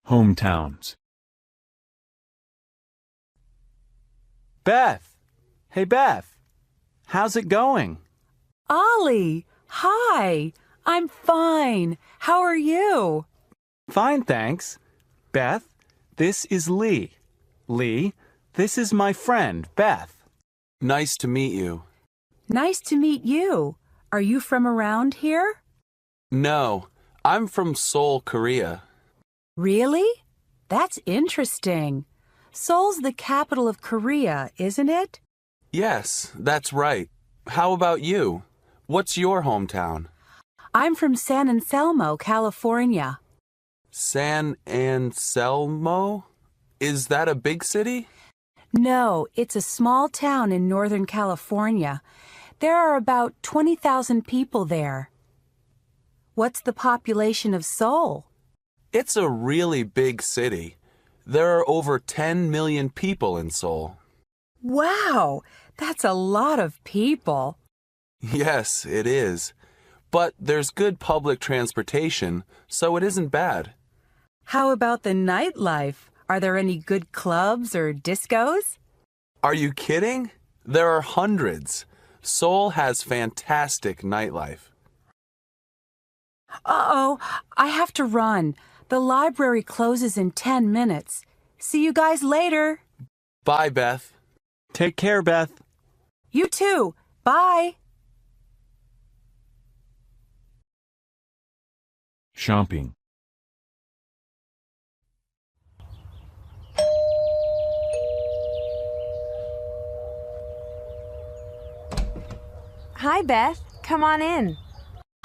Hometowns. Beth! Hey, Beth! How's it going? Ollie! Hi! I'm fine. How are you? Fine, thanks. Beth, this is Lee. Lee, this is my friend, Beth. Nice to meet you. Nice to meet you. Are you from around here? No, I'm from Seoul, Korea. Really? That's interesting. Seoul's the capital of Korea, isn't it? Yes, that's right. How about you? What's your hometown? I'm from San Anselmo, California. San Anselmo? Is that a big city? No, it's a small town in Northern California. There are about 20,000 people there. What's the population of Seoul? It's a really big city. There are over 10 million people in Seoul. Wow, that's a lot of people. Yes, it is. But there's good public transportation, so it isn't bad. How about the nightlife? Are there any good clubs or discos? Are you kidding? There are hundreds. Seoul has fantastic nightlife. Uh-oh, I have to run. The library closes in 10 minutes. See you guys later. Bye, Beth. Take care, Beth. You too. Bye. Shopping. Hi, Beth. Come on in.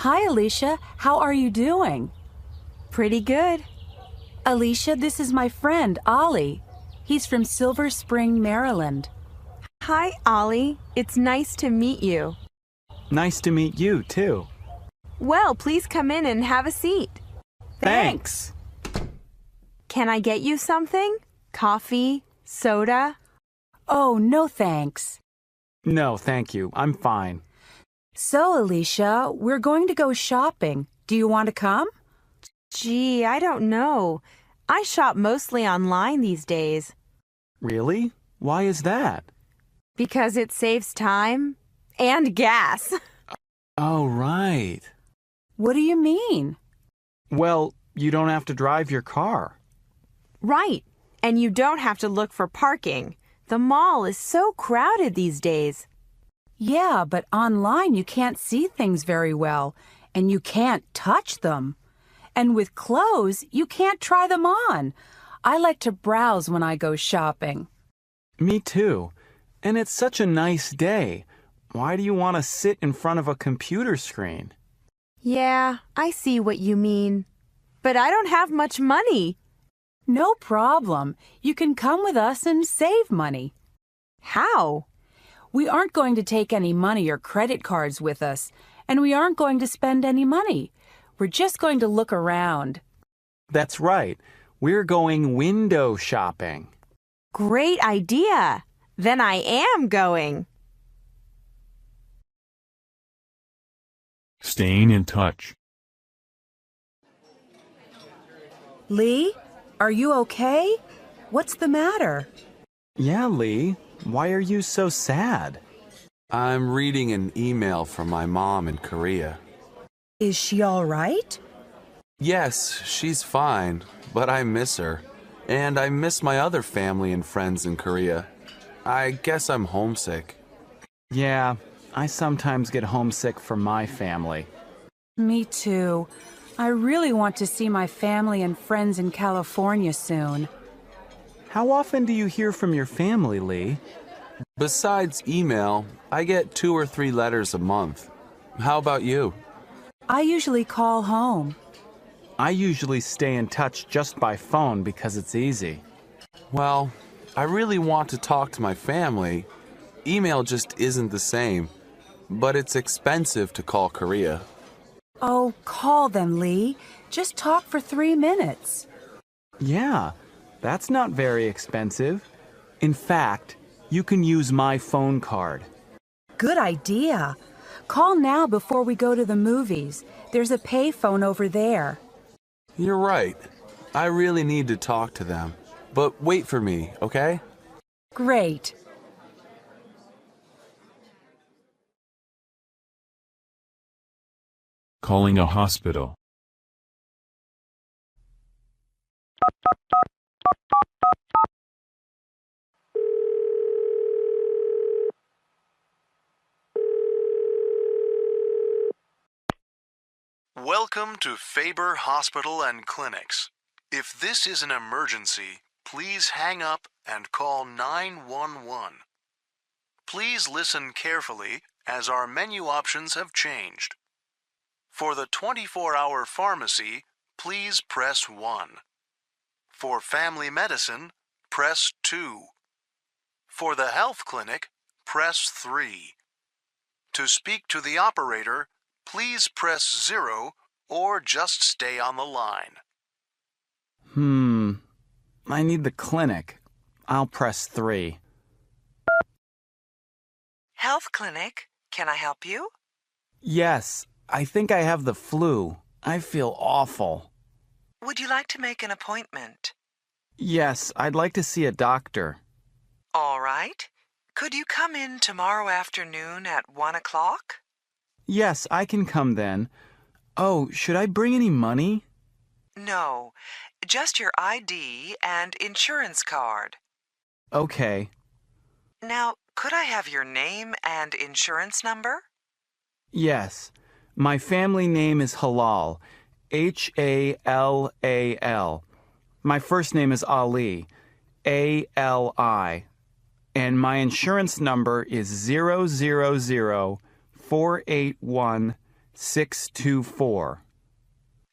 Hi, Alicia. How are you doing? Pretty good. Alicia, this is my friend, Ollie. He's from Silver Spring, Maryland. Hi, Ollie. It's nice to meet you. Nice to meet you, too. Well, please come in and have a seat. Thanks. Can I get you something? Coffee? Soda? Oh, no thanks. No, thank you. I'm fine. So, Alicia, we're going to go shopping. Do you want to come? Gee, I don't know. I shop mostly online these days. Really? Why is that? Because it saves time and gas. Oh, right. What do you mean? Well, you don't have to drive your car. Right. And you don't have to look for parking. The mall is so crowded these days. Yeah, but online you can't see things very well, and you can't touch them. And with clothes, you can't try them on. I like to browse when I go shopping. Me too. And it's such a nice day. Why do you want to sit in front of a computer screen? Yeah, I see what you mean. But I don't have much money. No problem. You can come with us and save money. How? We aren't going to take any money or credit cards with us, and we aren't going to spend any money. We're just going to look around. That's right. We're going window shopping. Great idea. Then I am going. Staying in touch. Lee, are you okay? What's the matter? Yeah, Lee. Why are you so sad? I'm reading an email from my mom in Korea. Is she all right? Yes, she's fine, but I miss her. And I miss my other family and friends in Korea. I guess I'm homesick. Yeah, I sometimes get homesick for my family. Me too. I really want to see my family and friends in California soon. How often do you hear from your family, Lee? Besides email, I get 2 or 3 letters a month. How about you? I usually call home. I usually stay in touch just by phone because it's easy. Well, I really want to talk to my family. Email just isn't the same, but it's expensive to call Korea. Oh, call them, Lee. Just talk for 3 minutes. Yeah, that's not very expensive. In fact, you can use my phone card. Good idea. Call now before we go to the movies. There's a payphone over there. You're right. I really need to talk to them. But wait for me, okay? Great. Calling a hospital. Welcome to Faber Hospital and Clinics. If this is an emergency, please hang up and call 911. Please listen carefully as our menu options have changed. For the 24-hour pharmacy, please press 1. For family medicine, press 2. For the health clinic, press 3. To speak to the operator, please press 0 or just stay on the line. I need the clinic. I'll press 3. Health clinic, can I help you? Yes, I think I have the flu. I feel awful. Would you like to make an appointment? Yes, I'd like to see a doctor. All right. Could you come in tomorrow afternoon at 1 o'clock? Yes, I can come then. Oh, should I bring any money? No, just your ID and insurance card. Okay. Now, could I have your name and insurance number? Yes. My family name is Halal. H-A-L-A-L. My first name is Ali. A-L-I. And my insurance number is 000-481-624.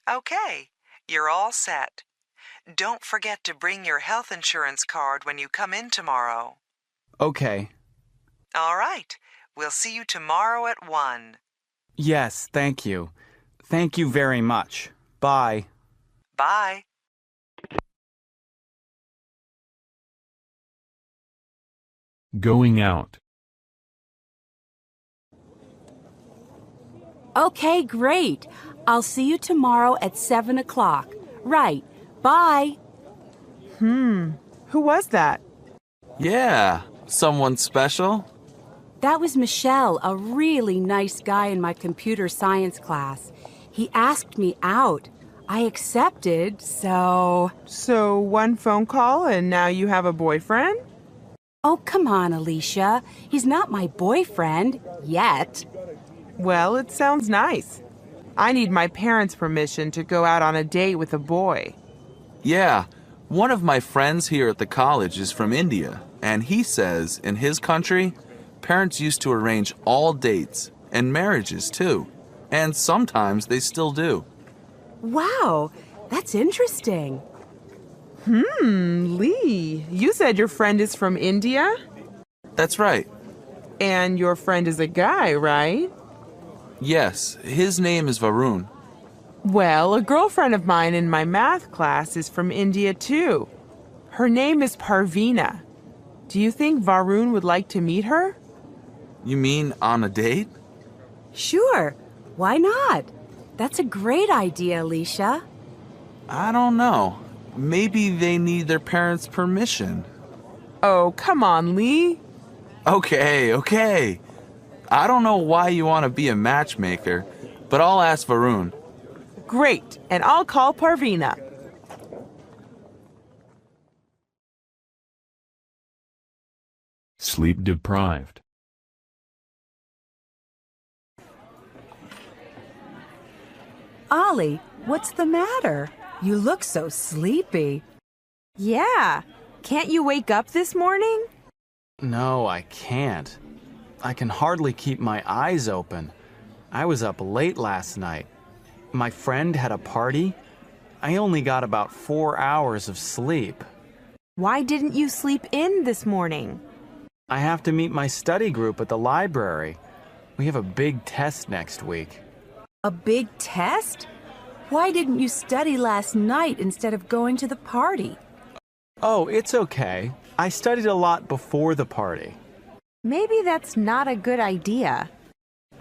Okay, you're all set. Don't forget to bring your health insurance card when you come in tomorrow. Okay. All right, we'll see you tomorrow at 1. Yes, thank you. Thank you very much. Bye. Bye. Going out. Okay, great. I'll see you tomorrow at 7 o'clock. Right. Bye. Who was that? Yeah, someone special? That was Michelle, a really nice guy in my computer science class. He asked me out. I accepted, so... So one phone call and now you have a boyfriend? Oh, come on, Alicia. He's not my boyfriend. Yet. Well, it sounds nice. I need my parents' permission to go out on a date with a boy. Yeah, one of my friends here at the college is from India, and he says in his country, parents used to arrange all dates and marriages too, and sometimes they still do. Wow, that's interesting. Lee, you said your friend is from India? That's right. And your friend is a guy, right? Yes, his name is Varun. Well, a girlfriend of mine in my math class is from India too. Her name is Parveena. Do you think Varun would like to meet her? You mean on a date? Sure, why not? That's a great idea, Alicia. I don't know. Maybe they need their parents' permission. Oh, come on, Lee. Okay. I don't know why you want to be a matchmaker, but I'll ask Varun. Great, and I'll call Parveena. Sleep deprived. Ollie, what's the matter? You look so sleepy. Yeah. Can't you wake up this morning? No, I can't. I can hardly keep my eyes open. I was up late last night. My friend had a party. I only got about 4 hours of sleep. Why didn't you sleep in this morning? I have to meet my study group at the library. We have a big test next week. A big test? Why didn't you study last night instead of going to the party? Oh, it's okay. I studied a lot before the party. Maybe that's not a good idea.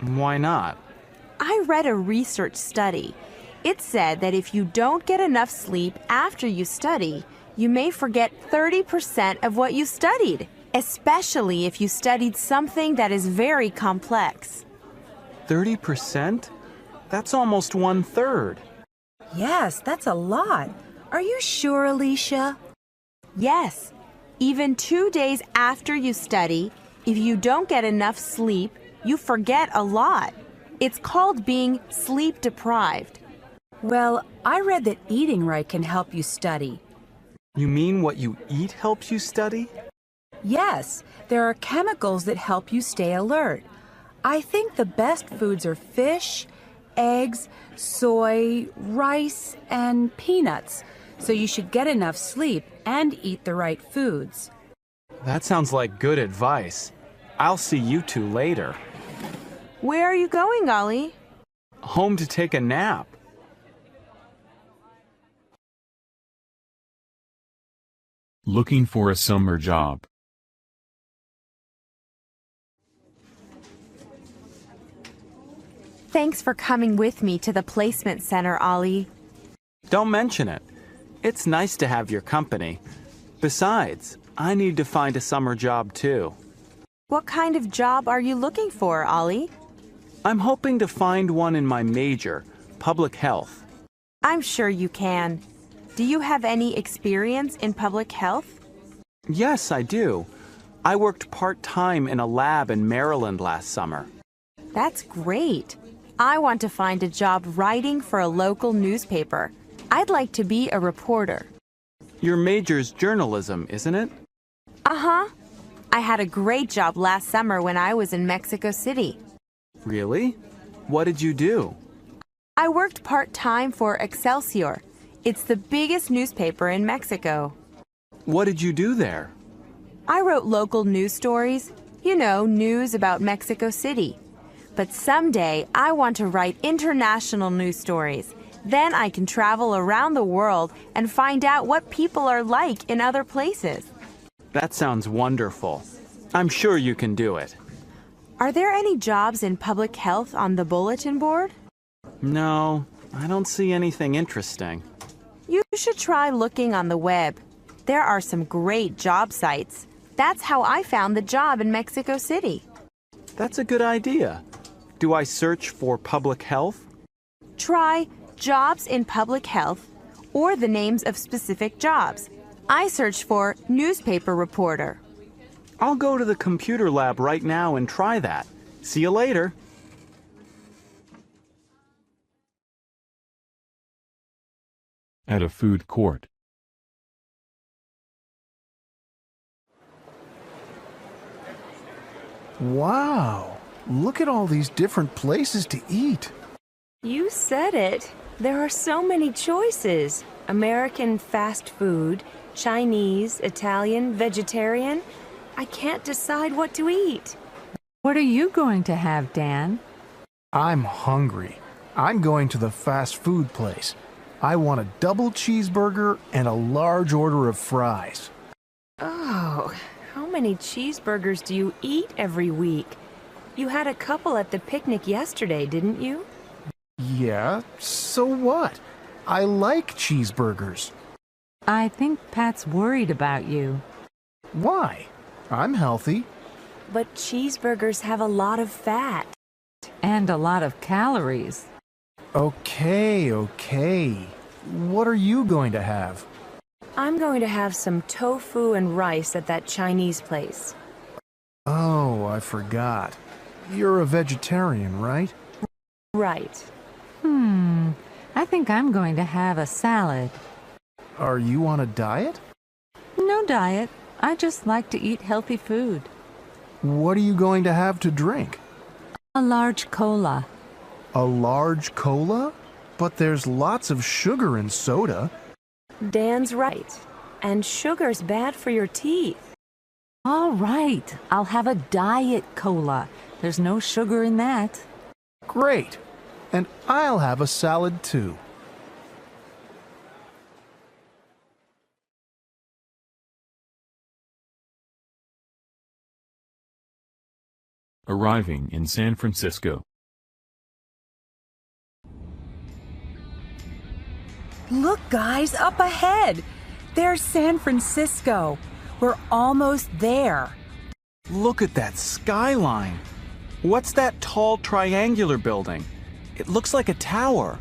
Why not? I read a research study. It said that if you don't get enough sleep after you study, you may forget 30% of what you studied, especially if you studied something that is very complex. 30%? That's almost 1/3. Yes, that's a lot. Are you sure, Alicia? Yes, even 2 days after you study, if you don't get enough sleep, you forget a lot. It's called being sleep deprived. Well, I read that eating right can help you study. You mean what you eat helps you study? Yes, there are chemicals that help you stay alert. I think the best foods are fish, eggs, soy, rice, and peanuts. So you should get enough sleep and eat the right foods. That sounds like good advice. I'll see you two later. Where are you going, Ollie? Home to take a nap. Looking for a summer job. Thanks for coming with me to the placement center, Ollie. Don't mention it. It's nice to have your company. Besides, I need to find a summer job too. What kind of job are you looking for, Ollie? I'm hoping to find one in my major, public health. I'm sure you can. Do you have any experience in public health? Yes, I do. I worked part-time in a lab in Maryland last summer. That's great. I want to find a job writing for a local newspaper. I'd like to be a reporter. Your major's journalism, isn't it? Uh-huh. I had a great job last summer when I was in Mexico City. Really? What did you do? I worked part-time for Excelsior. It's the biggest newspaper in Mexico. What did you do there? I wrote local news stories, news about Mexico City. But someday I want to write international news stories. Then I can travel around the world and find out what people are like in other places. That sounds wonderful. I'm sure you can do it. Are there any jobs in public health on the bulletin board? No, I don't see anything interesting. You should try looking on the web. There are some great job sites. That's how I found the job in Mexico City. That's a good idea. Do I search for public health? Try jobs in public health or the names of specific jobs. I searched for newspaper reporter. I'll go to the computer lab right now and try that. See you later. At a food court. Wow, look at all these different places to eat. You said it. There are so many choices. American fast food, Chinese, Italian, vegetarian. I can't decide what to eat. What are you going to have, Dan? I'm hungry. I'm going to the fast food place. I want a double cheeseburger and a large order of fries. Oh, how many cheeseburgers do you eat every week? You had a couple at the picnic yesterday, didn't you? Yeah, so what? I like cheeseburgers. I think Pat's worried about you. Why? I'm healthy. But cheeseburgers have a lot of fat. And a lot of calories. Okay. What are you going to have? I'm going to have some tofu and rice at that Chinese place. Oh, I forgot. You're a vegetarian, right? Right. I think I'm going to have a salad. Are you on a diet? No diet. I just like to eat healthy food. What are you going to have to drink? A large cola. A large cola? But there's lots of sugar in soda. Dan's right. And sugar's bad for your teeth. All right. I'll have a diet cola. There's no sugar in that. Great. And I'll have a salad too. Arriving in San Francisco. Look, guys, up ahead. There's San Francisco. We're almost there. Look at that skyline. What's that tall triangular building? It looks like a tower.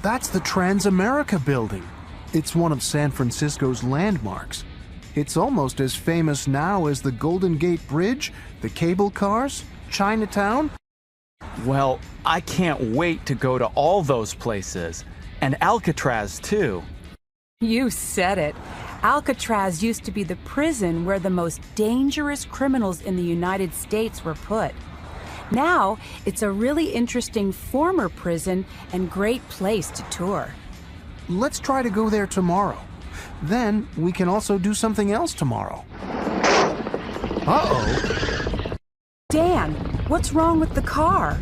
That's the Transamerica Building. It's one of San Francisco's landmarks. It's almost as famous now as the Golden Gate Bridge, the cable cars, Chinatown. Well, I can't wait to go to all those places. And Alcatraz, too. You said it. Alcatraz used to be the prison where the most dangerous criminals in the United States were put. Now, it's a really interesting former prison and great place to tour. Let's try to go there tomorrow. Then we can also do something else tomorrow. Uh-oh. Dan, what's wrong with the car?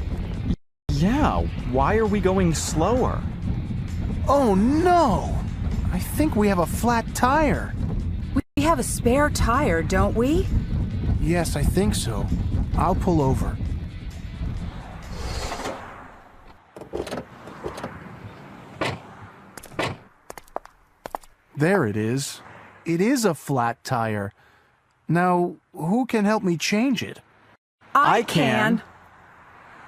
Yeah, why are we going slower? Oh no! I think we have a flat tire. We have a spare tire, don't we? Yes, I think so. I'll pull over. There it is. It is a flat tire. Now, who can help me change it? I can.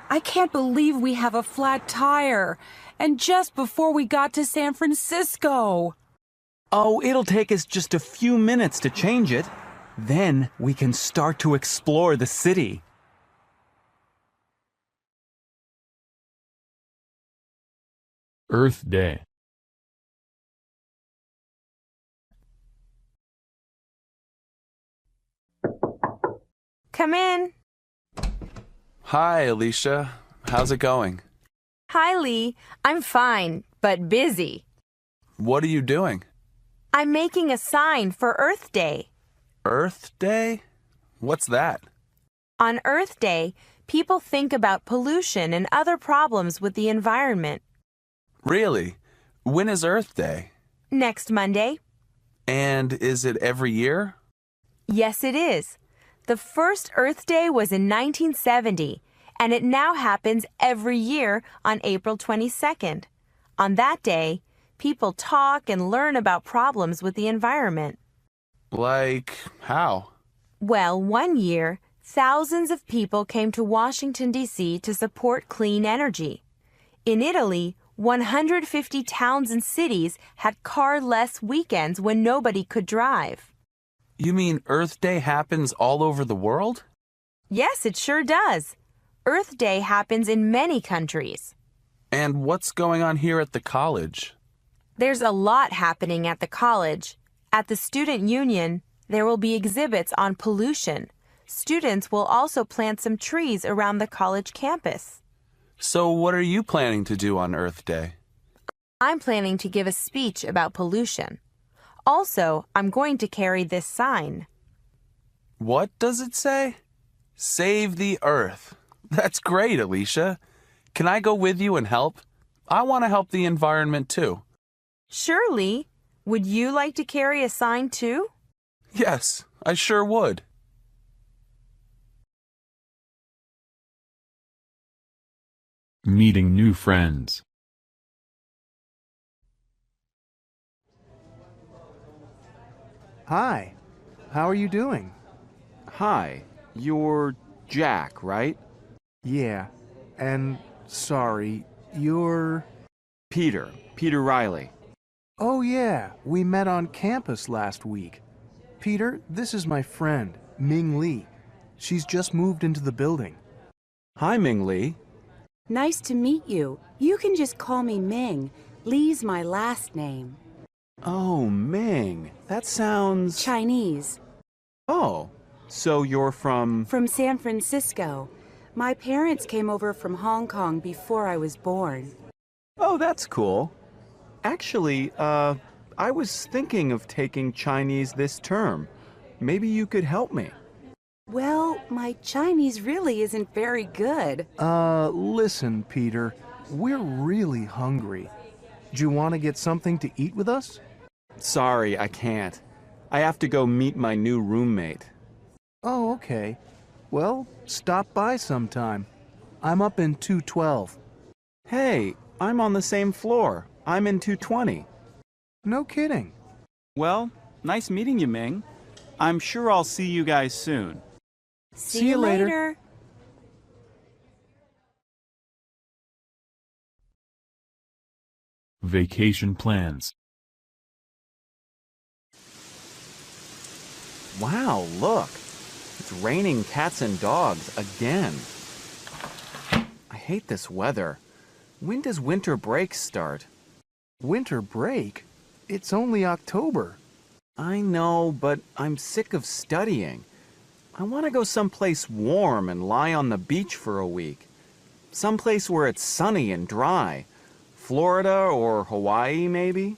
I can't believe we have a flat tire. And just before we got to San Francisco. Oh, it'll take us just a few minutes to change it. Then we can start to explore the city. Earth Day. Come in. Hi, Alicia. How's it going? Hi, Lee. I'm fine, but busy. What are you doing? I'm making a sign for Earth Day. Earth Day? What's that? On Earth Day, people think about pollution and other problems with the environment. Really? When is Earth Day? Next Monday. And is it every year? Yes, it is. The first Earth Day was in 1970, and it now happens every year on April 22nd. On that day, people talk and learn about problems with the environment. Like how? Well, one year, thousands of people came to Washington, D.C. to support clean energy. In Italy, 150 towns and cities had car-less weekends when nobody could drive. You mean Earth Day happens all over the world? Yes, it sure does. Earth Day happens in many countries. And what's going on here at the college? There's a lot happening at the college. At the student union, there will be exhibits on pollution. Students will also plant some trees around the college campus. So what are you planning to do on Earth Day? I'm planning to give a speech about pollution. Also, I'm going to carry this sign. What does it say? Save the Earth. That's great, Alicia. Can I go with you and help? I want to help the environment too. Surely. Would you like to carry a sign too? Yes, I sure would. Meeting new friends. Hi. How are you doing? Hi, you're Jack, right? Yeah. And sorry, you're... Peter Riley. Oh yeah, we met on campus last week. Peter, this is my friend, Ming Lee. She's just moved into the building. Hi, Ming Lee. Nice to meet you. You can just call me Ming. Lee's my last name. Oh, Ming. That sounds... Chinese. Oh, so you're from... From San Francisco. My parents came over from Hong Kong before I was born. Oh, that's cool. Actually, I was thinking of taking Chinese this term. Maybe you could help me. Well, my Chinese really isn't very good. Listen, Peter. We're really hungry. Do you want to get something to eat with us? Sorry, I can't. I have to go meet my new roommate. Oh, okay. Well, stop by sometime. I'm up in 212. Hey, I'm on the same floor. I'm in 220. No kidding. Well, nice meeting you, Ming. I'm sure I'll see you guys soon. See you later. Vacation plans. Wow, look. It's raining cats and dogs again. I hate this weather. When does winter break start? Winter break? It's only October. I know, but I'm sick of studying. I want to go someplace warm and lie on the beach for a week. Someplace where it's sunny and dry. Florida or Hawaii, maybe?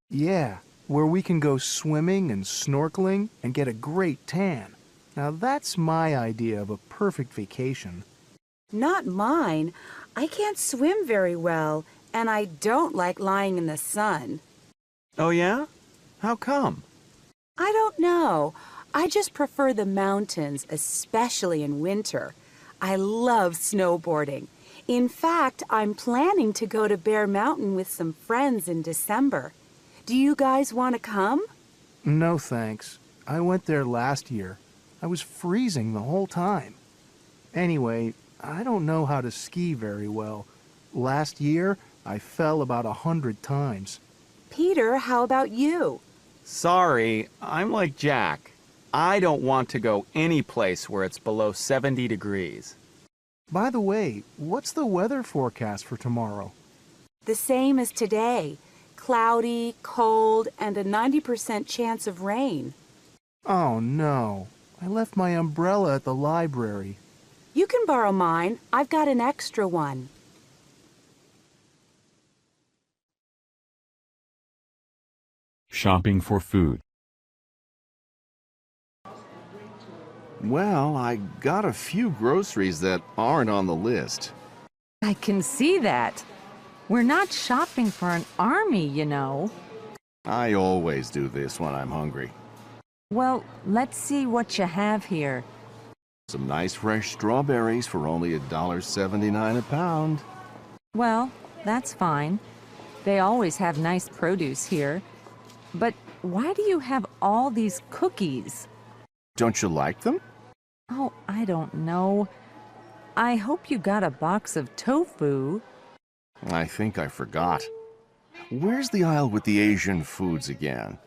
Yeah, where we can go swimming and snorkeling and get a great tan. Now that's my idea of a perfect vacation. Not mine. I can't swim very well, and I don't like lying in the sun. Oh, yeah? How come? I don't know. I just prefer the mountains, especially in winter. I love snowboarding. In fact, I'm planning to go to Bear Mountain with some friends in December. Do you guys want to come? No thanks. I went there last year. I was freezing the whole time. Anyway, I don't know how to ski very well. Last year, I fell about 100 times. Peter, how about you? Sorry, I'm like Jack. I don't want to go any place where it's below 70 degrees. By the way, what's the weather forecast for tomorrow? The same as today. Cloudy, cold, and a 90% chance of rain. Oh no, I left my umbrella at the library. You can borrow mine. I've got an extra one. Shopping for food. Well, I got a few groceries that aren't on the list. I can see that. We're not shopping for an army, you know. I always do this when I'm hungry. Well, let's see what you have here. Some nice fresh strawberries for only $1.79 a pound. Well, that's fine. They always have nice produce here. But why do you have all these cookies? Don't you like them? Oh, I don't know. I hope you got a box of tofu. I think I forgot. Where's the aisle with the Asian foods again?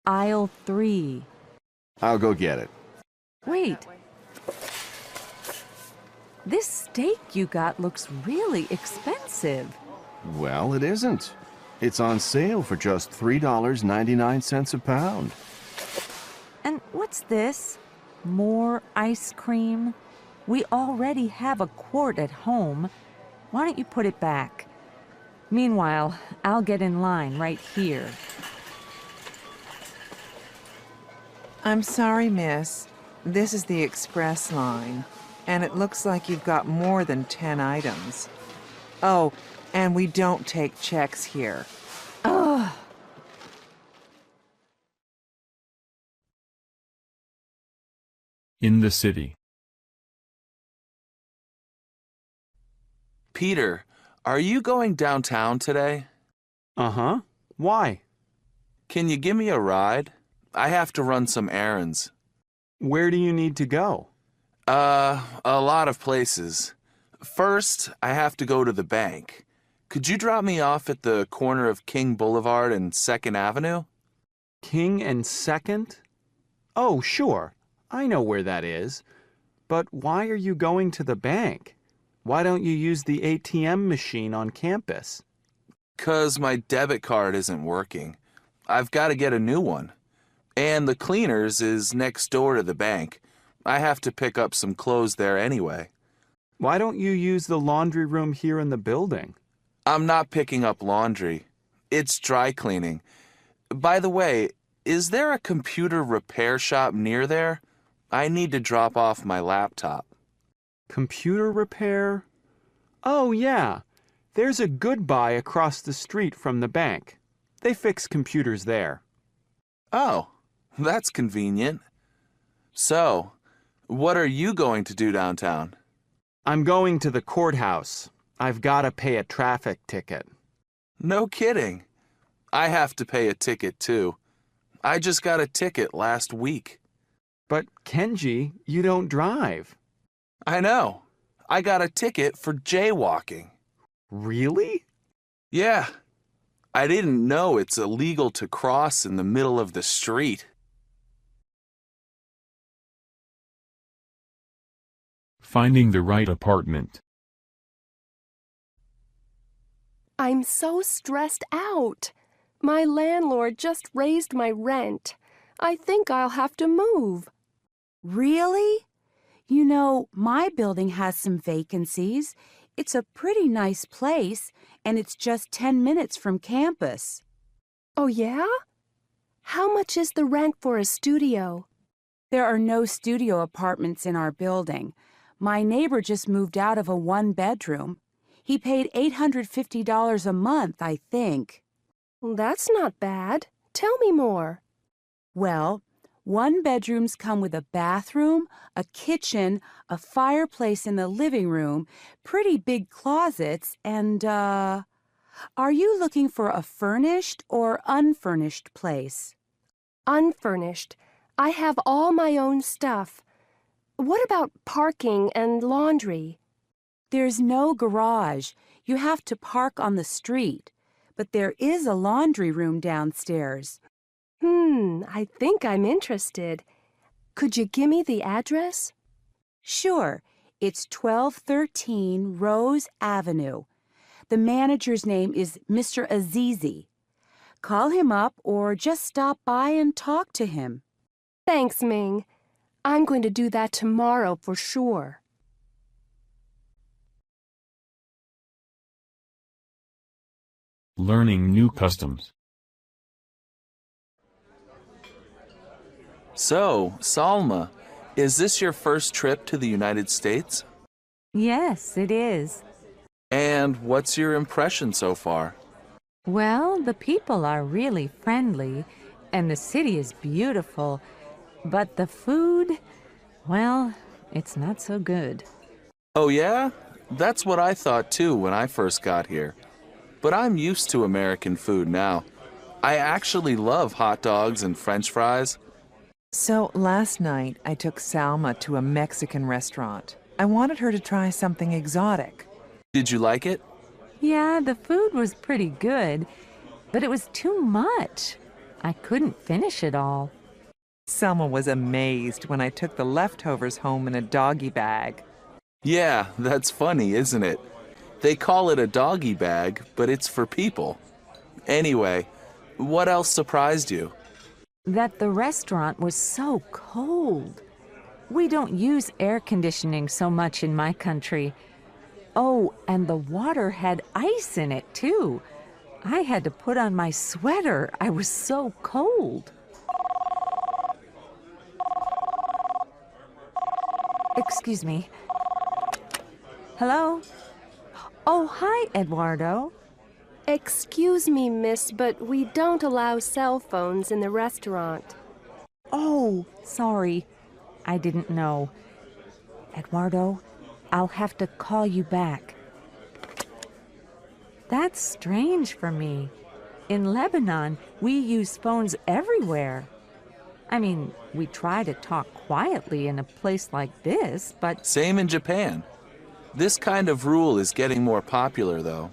Aisle 3. I'll go get it. Wait. This steak you got looks really expensive. Well, it isn't. It's on sale for just $3.99 a pound. And what's this? More ice cream? We already have a quart at home. Why don't you put it back? Meanwhile, I'll get in line right here. I'm sorry, miss. This is the express line, and it looks like you've got more than 10 items. Oh, and we don't take checks here. Ugh. In the city. Peter, are you going downtown today? Uh-huh. Why? Can you give me a ride? I have to run some errands. Where do you need to go? A lot of places. First, I have to go to the bank. Could you drop me off at the corner of King Boulevard and 2nd Avenue? King and 2nd? Oh, sure. I know where that is. But why are you going to the bank? Why don't you use the ATM machine on campus? 'Cause my debit card isn't working. I've got to get a new one. And the cleaners is next door to the bank. I have to pick up some clothes there anyway. Why don't you use the laundry room here in the building? I'm not picking up laundry. It's dry cleaning. By the way, is there a computer repair shop near there? I need to drop off my laptop. Computer repair? Oh, yeah. There's a Goodbye across the street from the bank. They fix computers there. Oh, that's convenient. So, what are you going to do downtown? I'm going to the courthouse. I've got to pay a traffic ticket. No kidding. I have to pay a ticket too. I just got a ticket last week. But Kenji, you don't drive. I know. I got a ticket for jaywalking. Really? Yeah. I didn't know it's illegal to cross in the middle of the street. Finding the right apartment. I'm so stressed out. My landlord just raised my rent. I think I'll have to move. Really? You know, my building has some vacancies. It's a pretty nice place, and it's just 10 minutes from campus. Oh, yeah? How much is the rent for a studio? There are no studio apartments in our building. My neighbor just moved out of a one-bedroom. He paid $850 a month, I think. That's not bad. Tell me more. Well, one-bedrooms come with a bathroom, a kitchen, a fireplace in the living room, pretty big closets, and, Are you looking for a furnished or unfurnished place? Unfurnished. I have all my own stuff. What about parking and laundry? There's no garage. You have to park on the street. But there is a laundry room downstairs. I think I'm interested. Could you give me the address? Sure. It's 1213 Rose Avenue. The manager's name is Mr. Azizi. Call him up or just stop by and talk to him. Thanks, Ming. I'm going to do that tomorrow for sure. Learning new customs. So, Salma, is this your first trip to the United States? Yes, it is. And what's your impression so far? Well, the people are really friendly, and the city is beautiful. But the food, well, it's not so good. Oh yeah? That's what I thought too when I first got here. But I'm used to American food now. I actually love hot dogs and French fries. So last night, I took Salma to a Mexican restaurant. I wanted her to try something exotic. Did you like it? Yeah, the food was pretty good, but it was too much. I couldn't finish it all. Selma was amazed when I took the leftovers home in a doggy bag. Yeah, that's funny, isn't it? They call it a doggy bag, but it's for people. Anyway, what else surprised you? That the restaurant was so cold. We don't use air conditioning so much in my country. Oh, and the water had ice in it, too. I had to put on my sweater. I was so cold. Excuse me. Hello? Oh, hi, Eduardo. Excuse me, miss, but we don't allow cell phones in the restaurant. Oh, sorry. I didn't know. Eduardo, I'll have to call you back. That's strange for me. In Lebanon, we use phones everywhere. I mean, we try to talk quietly in a place like this, but... Same in Japan. This kind of rule is getting more popular, though.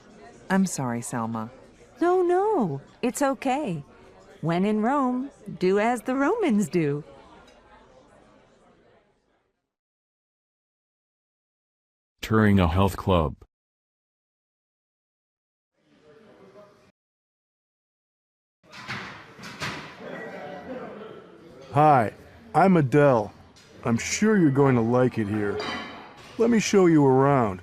I'm sorry, Selma. No, it's okay. When in Rome, do as the Romans do. Touring a health club. Hi, I'm Adele. I'm sure you're going to like it here. Let me show you around.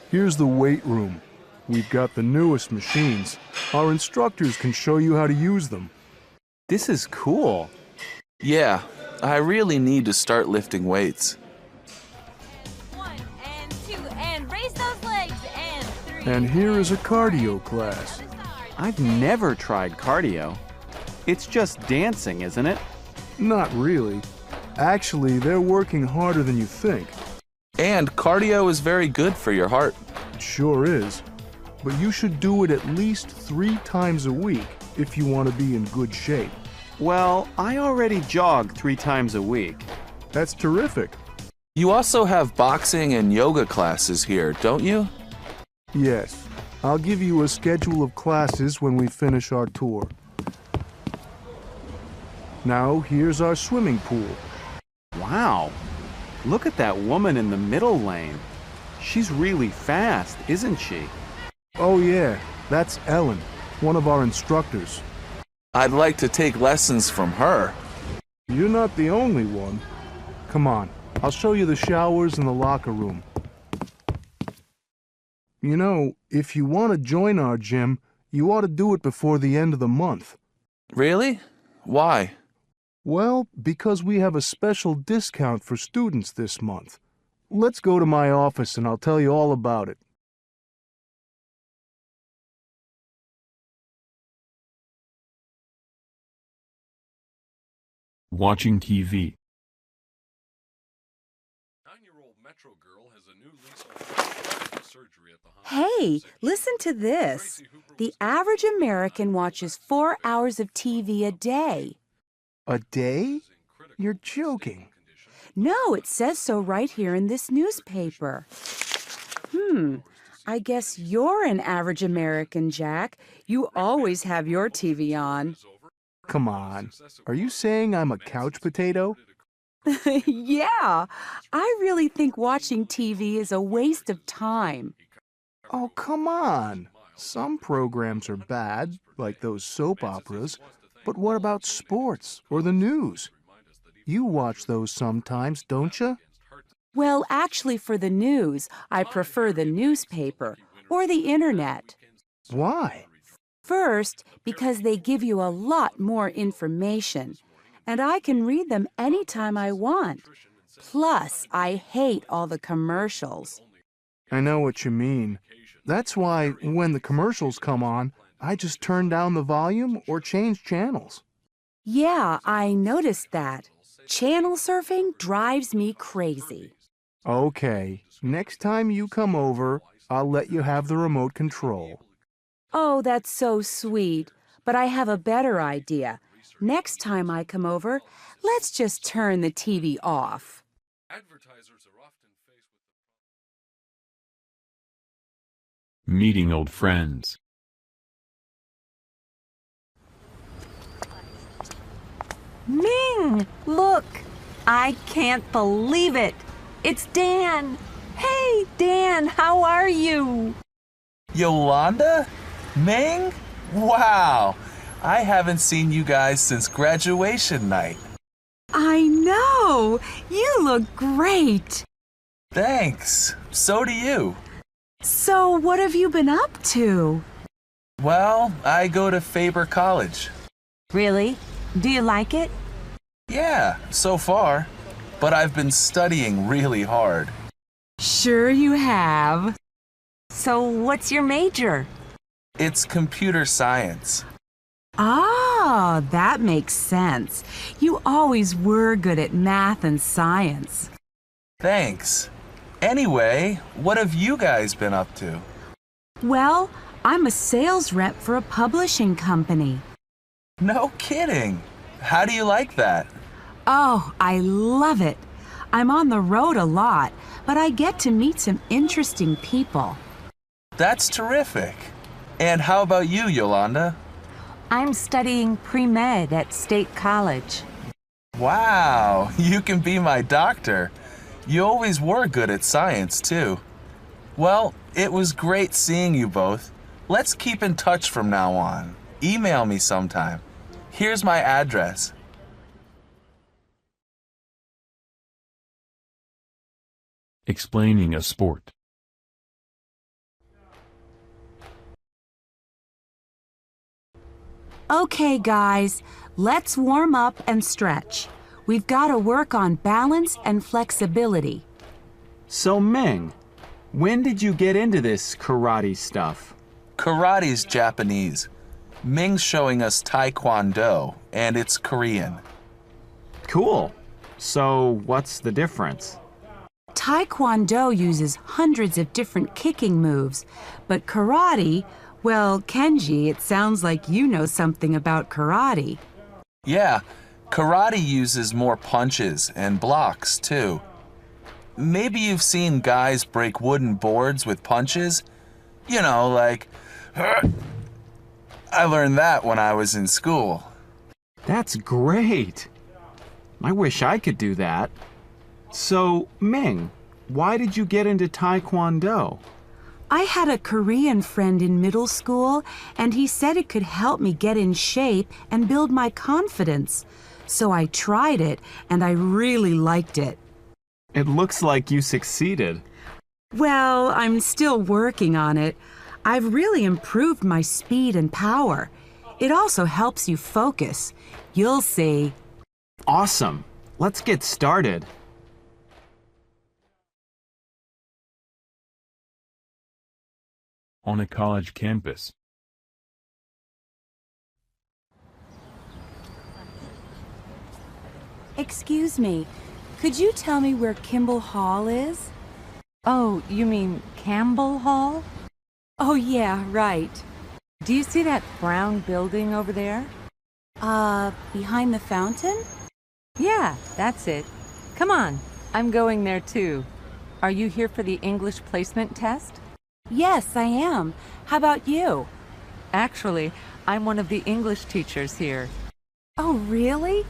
Here's the weight room. We've got the newest machines. Our instructors can show you how to use them. This is cool. Yeah, I really need to start lifting weights. 1 and 2 and raise those legs and 3. And here is a cardio class. I've never tried cardio. It's just dancing, isn't it? Not really. Actually, they're working harder than you think. And cardio is very good for your heart. It sure is. but you should do it at least 3 times a week if you want to be in good shape. Well, I already jog 3 times a week. That's terrific. You also have boxing and yoga classes here, don't you? Yes. I'll give you a schedule of classes when we finish our tour. Now, here's our swimming pool. Wow. Look at that woman in the middle lane. She's really fast, isn't she? Oh yeah, that's Ellen, one of our instructors. I'd like to take lessons from her. You're not the only one. Come on, I'll show you the showers and the locker room. You know, if you want to join our gym, you ought to do it before the end of the month. Really? Why? Well, because we have a special discount for students this month. Let's go to my office and I'll tell you all about it. Watching TV. Hey, listen to this. The average American watches 4 hours of TV a day. A day? You're joking. No, it says so right here in this newspaper. I guess you're an average American, Jack. You always have your TV on. Come on. Are you saying I'm a couch potato? Yeah, I really think watching TV is a waste of time. Oh, come on. Some programs are bad, like those soap operas, but what about sports or the news? You watch those sometimes, don't you? Well, actually, for the news, I prefer the newspaper or the internet. Why? First, because they give you a lot more information, and I can read them anytime I want. Plus, I hate all the commercials. I know what you mean. That's why, when the commercials come on, I just turn down the volume or change channels. Yeah, I noticed that. Channel surfing drives me crazy. Okay, next time you come over, I'll let you have the remote control. Oh, that's so sweet. But I have a better idea. Next time I come over, let's just turn the TV off. Meeting old friends. Ming, look! I can't believe it! It's Dan! Hey, Dan, how are you? Yolanda? Ming? Wow! I haven't seen you guys since graduation night. I know! You look great! Thanks. So do you. So, what have you been up to? Well, I go to Faber College. Really? Do you like it? Yeah, so far. But I've been studying really hard. Sure you have. So, what's your major? It's computer science. Ah, that makes sense. You always were good at math and science. Thanks. Anyway, what have you guys been up to? Well, I'm a sales rep for a publishing company. No kidding. How do you like that? Oh, I love it. I'm on the road a lot, but I get to meet some interesting people. That's terrific. And how about you, Yolanda? I'm studying pre-med at State College. Wow, you can be my doctor. You always were good at science, too. Well, it was great seeing you both. Let's keep in touch from now on. Email me sometime. Here's my address. Explaining a sport. Okay, guys, let's warm up and stretch. We've got to work on balance and flexibility. So, Ming, when did you get into this karate stuff? Karate's Japanese. Ming's showing us Taekwondo, and it's Korean. Cool. So, what's the difference? Taekwondo uses hundreds of different kicking moves, but karate, well, Kenji, it sounds like you know something about karate. Yeah, karate uses more punches and blocks, too. Maybe you've seen guys break wooden boards with punches? You know, like... I learned that when I was in school. That's great. I wish I could do that. So, Ming, why did you get into Taekwondo? I had a Korean friend in middle school, and he said it could help me get in shape and build my confidence. So I tried it, and I really liked it. It looks like you succeeded. Well, I'm still working on it. I've really improved my speed and power. It also helps you focus. You'll see. Awesome. Let's get started. On a college campus. Excuse me, could you tell me where Kimball Hall is? Oh, you mean Campbell Hall? Oh, yeah, right. Do you see that brown building over there? Behind the fountain? Yeah, that's it. Come on, I'm going there too. Are you here for the English placement test? Yes, I am. How about you? Actually, I'm one of the English teachers here. Oh, really?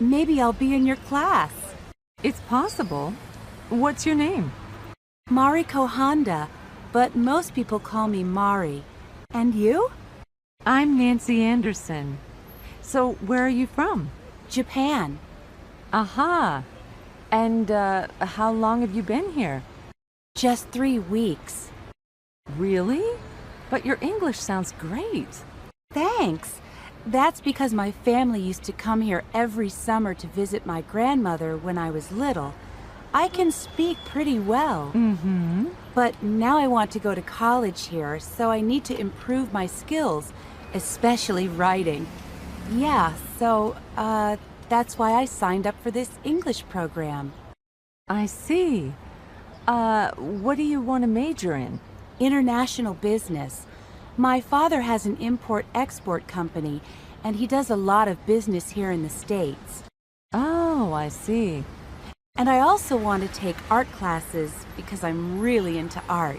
Maybe I'll be in your class. It's possible. What's your name? Mariko Honda, but most people call me Mari. And you? I'm Nancy Anderson. So, where are you from? Japan. Aha. And how long have you been here? Just 3 weeks. Really? But your English sounds great. Thanks. That's because my family used to come here every summer to visit my grandmother when I was little. I can speak pretty well. Mm-hmm. But now I want to go to college here, so I need to improve my skills, especially writing. Yeah, so, that's why I signed up for this English program. I see. What do you want to major in? International business. My father has an import-export company, and he does a lot of business here in the States. Oh, I see. And I also want to take art classes because I'm really into art.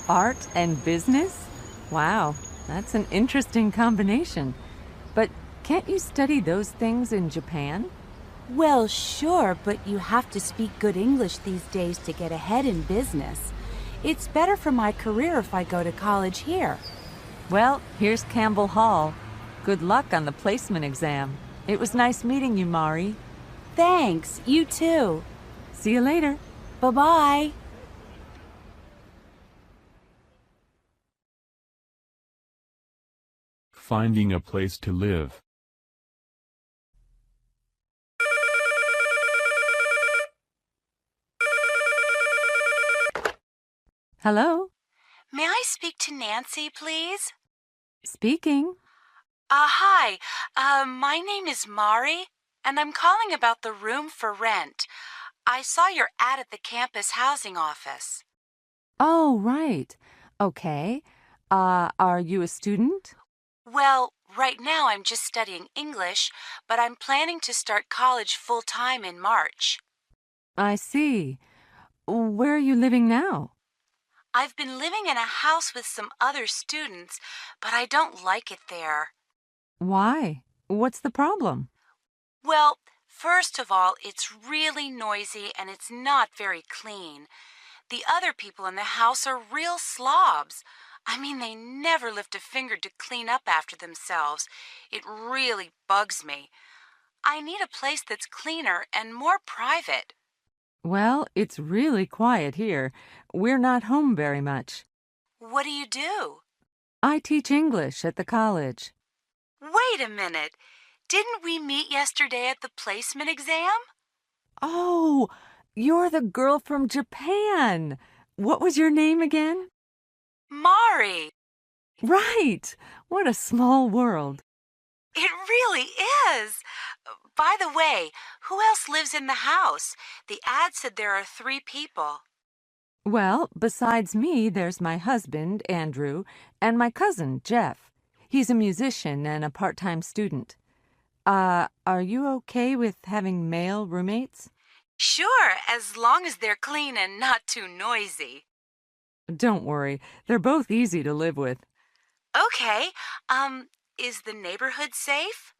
Art and business? Wow, that's an interesting combination. But can't you study those things in Japan? Well, sure, but you have to speak good English these days to get ahead in business. It's better for my career if I go to college here. Well, here's Campbell Hall. Good luck on the placement exam. It was nice meeting you, Mari. Thanks, you too. See you later. Bye-bye. Finding a place to live. Hello? May I speak to Nancy, please? Speaking. Hi. My name is Mari, and I'm calling about the room for rent. I saw your ad at the campus housing office. Oh, right. Okay. Are you a student? Well, right now I'm just studying English, but I'm planning to start college full-time in March. I see. Where are you living now? I've been living in a house with some other students, but I don't like it there. Why? What's the problem? Well, first of all, it's really noisy and it's not very clean. The other people in the house are real slobs. I mean, they never lift a finger to clean up after themselves. It really bugs me. I need a place that's cleaner and more private. Well, it's really quiet here. We're not home very much. What do you do? I teach English at the college. Wait a minute. Didn't we meet yesterday at the placement exam? Oh, you're the girl from Japan. What was your name again? Mari. Right. What a small world. It really is. By the way, who else lives in the house? The ad said there are 3 people. Well, besides me, there's my husband, Andrew, and my cousin, Jeff. He's a musician and a part-time student. Are you okay with having male roommates? Sure, as long as they're clean and not too noisy. Don't worry, they're both easy to live with. Okay, is the neighborhood safe?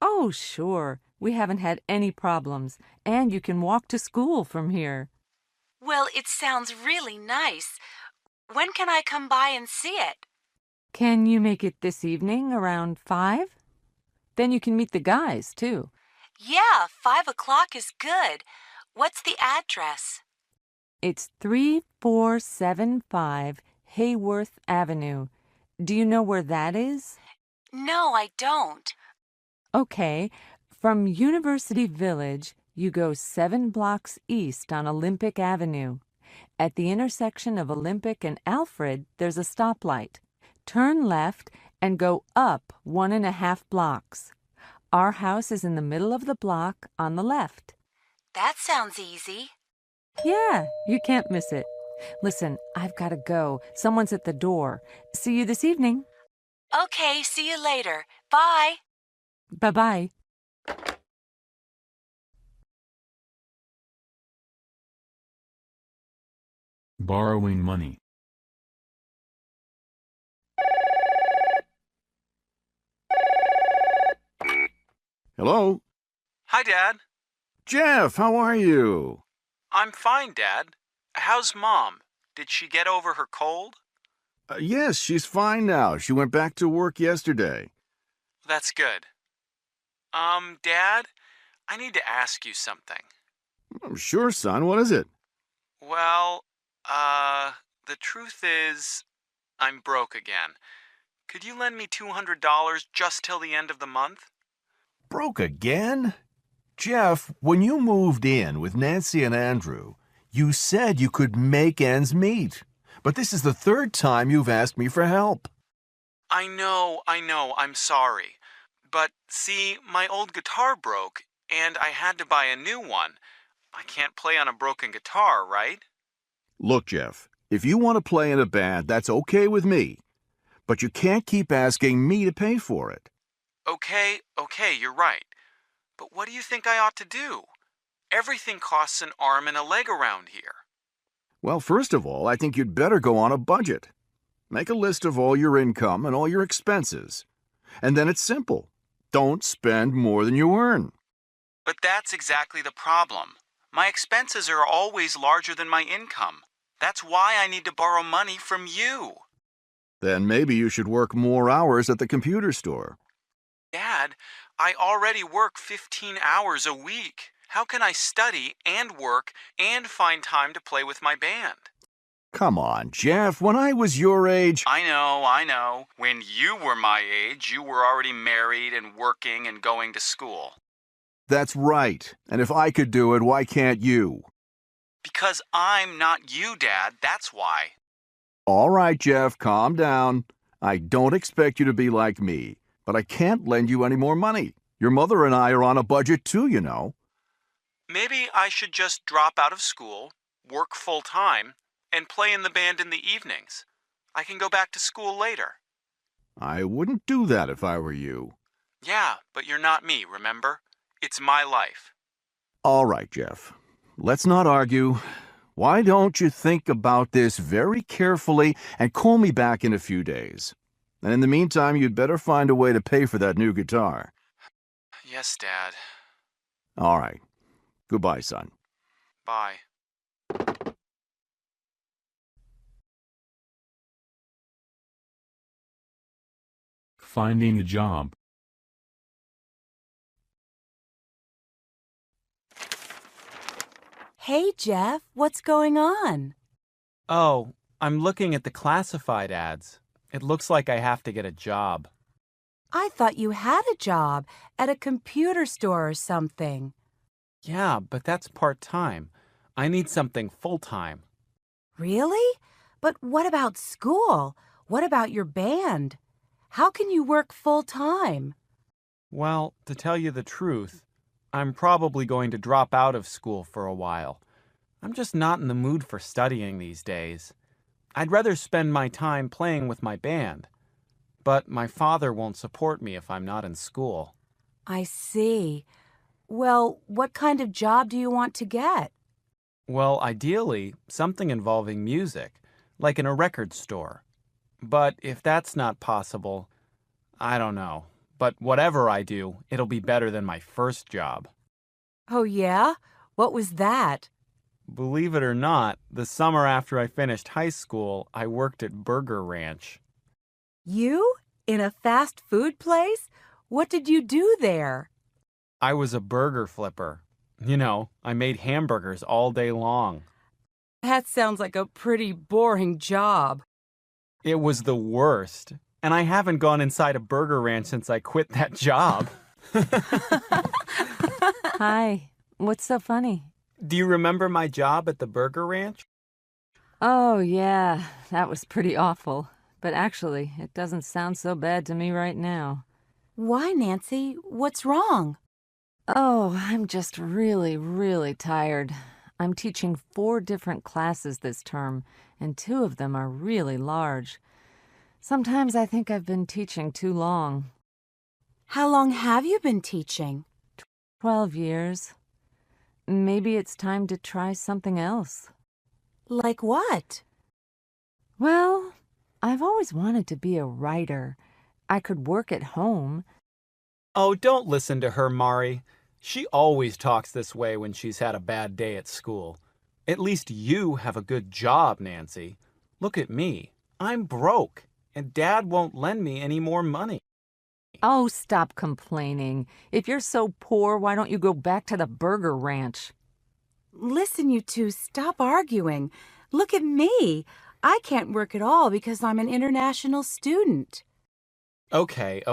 Oh, sure. We haven't had any problems, and you can walk to school from here. Well, it sounds really nice. When can I come by and see it? Can you make it this evening around 5? Then you can meet the guys, too. Yeah, 5 o'clock is good. What's the address? It's 3475 Hayworth Avenue. Do you know where that is? No, I don't. Okay, from University Village, you go 7 blocks east on Olympic Avenue. At the intersection of Olympic and Alfred, there's a stoplight. Turn left and go up 1.5 blocks. Our house is in the middle of the block on the left. That sounds easy. Yeah, you can't miss it. Listen, I've got to go. Someone's at the door. See you this evening. Okay, see you later. Bye. Bye-bye. Borrowing money. Hello? Hi, Dad. Jeff, how are you? I'm fine, Dad. How's Mom? Did she get over her cold? Yes, she's fine now. She went back to work yesterday. That's good. Dad, I need to ask you something. Sure, son. What is it? Well, the truth is, I'm broke again. Could you lend me $200 just till the end of the month? Broke again? Jeff, when you moved in with Nancy and Andrew, you said you could make ends meet. But this is the 3rd time you've asked me for help. I know, I'm sorry. But see, my old guitar broke, and I had to buy a new one. I can't play on a broken guitar, right? Look, Jeff, if you want to play in a band, that's okay with me. But you can't keep asking me to pay for it. Okay, you're right. But what do you think I ought to do? Everything costs an arm and a leg around here. Well, first of all, I think you'd better go on a budget. Make a list of all your income and all your expenses. And then it's simple. Don't spend more than you earn. But that's exactly the problem. My expenses are always larger than my income. That's why I need to borrow money from you. Then maybe you should work more hours at the computer store. Dad, I already work 15 hours a week. How can I study and work and find time to play with my band? Come on, Jeff, when I was your age... I know. When you were my age, you were already married and working and going to school. That's right. And if I could do it, why can't you? Because I'm not you, Dad, that's why. All right, Jeff, calm down. I don't expect you to be like me, but I can't lend you any more money. Your mother and I are on a budget too, you know. Maybe I should just drop out of school, work full-time, and play in the band in the evenings. I can go back to school later. I wouldn't do that if I were you. Yeah, but you're not me, remember? It's my life. All right, Jeff. Let's not argue. Why don't you think about this very carefully and call me back in a few days? And in the meantime, you'd better find a way to pay for that new guitar. Yes, Dad. All right. Goodbye, son. Bye. Finding a job. Hey, Jeff, what's going on? Oh, I'm looking at the classified ads. It looks like I have to get a job. I thought you had a job at a computer store or something. Yeah, but that's part-time. I need something full-time. Really? But what about school? What about your band? How can you work full-time? Well, to tell you the truth, I'm probably going to drop out of school for a while. I'm just not in the mood for studying these days. I'd rather spend my time playing with my band. But my father won't support me if I'm not in school. I see. Well, what kind of job do you want to get? Well, ideally, something involving music, like in a record store. But if that's not possible, I don't know. But whatever I do, it'll be better than my first job. Oh, yeah? What was that? Believe it or not, the summer after I finished high school, I worked at Burger Ranch. You? In a fast food place? What did you do there? I was a burger flipper. You know, I made hamburgers all day long. That sounds like a pretty boring job. It was the worst. And I haven't gone inside a Burger Ranch since I quit that job. Hi. What's so funny? Do you remember my job at the Burger Ranch? Oh, yeah. That was pretty awful. But actually, it doesn't sound so bad to me right now. Why, Nancy? What's wrong? Oh, I'm just really, really tired. I'm teaching 4 different classes this term, and 2 of them are really large. Sometimes I think I've been teaching too long. How long have you been teaching? 12 years. Maybe it's time to try something else. Like what? Well, I've always wanted to be a writer. I could work at home. Oh, don't listen to her, Mari. She always talks this way when she's had a bad day at school. At least you have a good job, Nancy. Look at me. I'm broke, and Dad won't lend me any more money. Oh, stop complaining. If you're so poor, why don't you go back to the Burger Ranch? Listen, you two, stop arguing. Look at me. I can't work at all because I'm an international student. Okay.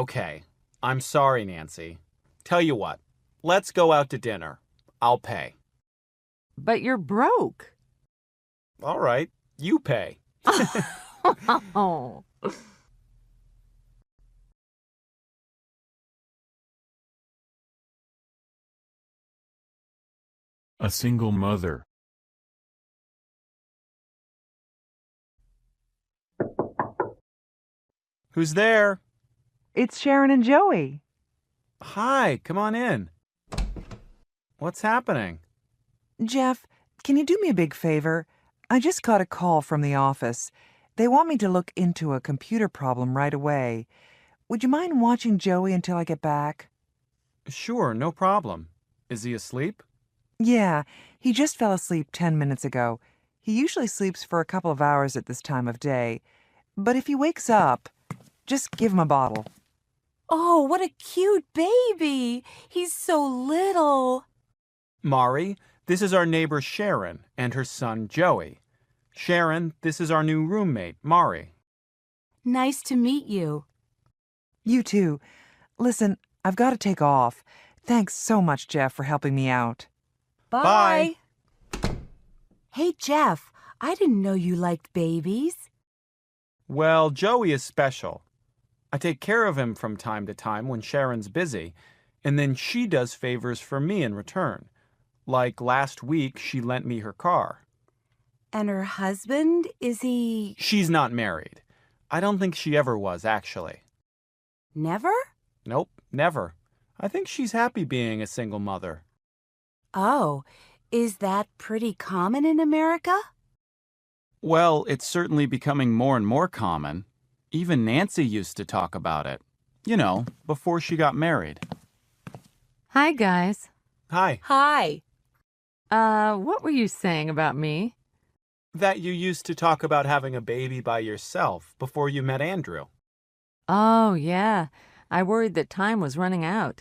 I'm sorry, Nancy. Tell you what, let's go out to dinner. I'll pay. But you're broke. All right, you pay. Oh. A single mother. Who's there? It's Sharon and Joey. Hi, come on in. What's happening? Jeff, can you do me a big favor? I just got a call from the office. They want me to look into a computer problem right away. Would you mind watching Joey until I get back? Sure, no problem. Is he asleep? Yeah, he just fell asleep 10 minutes ago. He usually sleeps for a couple of hours at this time of day. But if he wakes up, just give him a bottle. Oh, what a cute baby. He's so little. Mari, this is our neighbor Sharon and her son Joey. Sharon, this is our new roommate, Mari. Nice to meet you. You too. Listen, I've got to take off. Thanks so much, Jeff, for helping me out. Bye. Hey, Jeff, I didn't know you liked babies. Well, Joey is special. I take care of him from time to time when Sharon's busy, and then she does favors for me in return. Like last week, she lent me her car. And her husband, is he... She's not married. I don't think she ever was, actually. Never? Nope, never. I think she's happy being a single mother. Oh, is that pretty common in America? Well, it's certainly becoming more and more common. Even Nancy used to talk about it. You know, before she got married. Hi, guys. Hi. Hi. What were you saying about me? That you used to talk about having a baby by yourself before you met Andrew. Oh, yeah. I worried that time was running out.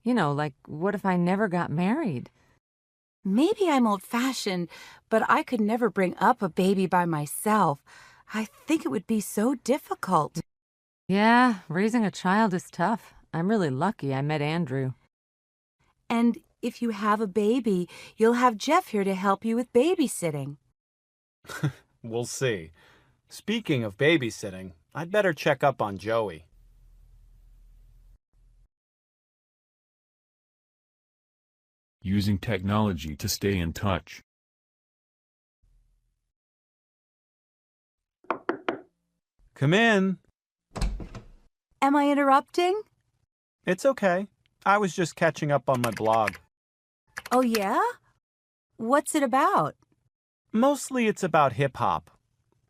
You know, like, what if I never got married? Maybe I'm old-fashioned, but I could never bring up a baby by myself. I think it would be so difficult. Yeah, raising a child is tough. I'm really lucky I met Andrew. And if you have a baby, you'll have Jeff here to help you with babysitting. We'll see. Speaking of babysitting, I'd better check up on Joey. Using technology to stay in touch. Come in. Am I interrupting? It's okay. I was just catching up on my blog. Oh, yeah? What's it about? Mostly it's about hip-hop.